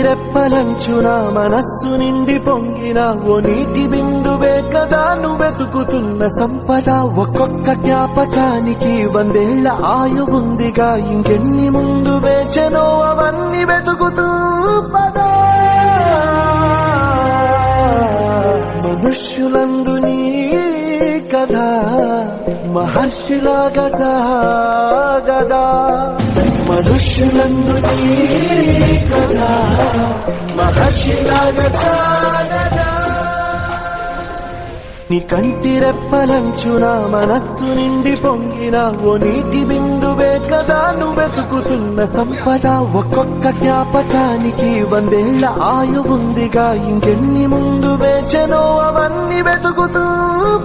రెప్పలంచున మనస్సు నిండి పొంగిన ఓ నీటి బిందువే కదా నువ్వెతుకుతున్న సంపద. ఒక్కొక్క జ్ఞాపకానికి 100 ఏళ్ల ఆయువుందిగా, ఇంకెన్ని ముందు వేచెనో అవన్నీ వెతుకుతూ పదా. మనుష్యులందు నీ కథ మహర్షిలాగా సాగదా. మనుష్యులందు నీ కథ మహర్షిలాగా సాగదా. నీ కంటి రెప్పలంచున మనస్సు నిండి పొంగిన ఓ నీటి బిందువే కదా నువ్వెతుకుతున్న సంపద. ఒక్కొక్క జ్ఞాపకానికి 100 ఏళ్ల ఆయువుందిగా, ఇంకెన్ని ముందు వేచెనో అవన్నీ వెతుకుతూ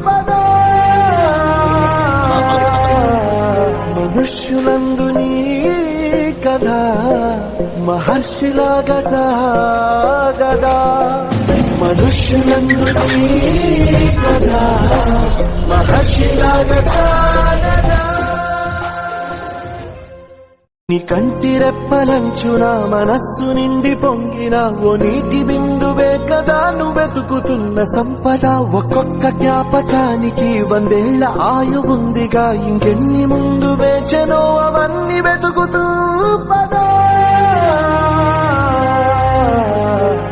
పదా. మనుష్యులందు నీ కథ మహర్షిలాగా సాగదా. మనుష్యులందు నీ కథ మహర్షిలాగా సాగదా. నీ కంటి రెప్పలంచున మనస్సు నిండి పొంగిన ఓ నీటి బిందువే కదా నువ్వెతుకుతున్న సంపద. ఒక్కొక్క జ్ఞాపకానికి 100 ఏళ్ల ఆయువుందిగా, ఇంకెన్ని ముందు వేచెనో అవన్నీ వెతుకుతూ పదా.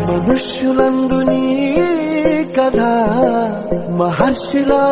మనుష్యులందు నీ కథ మహర్షిలా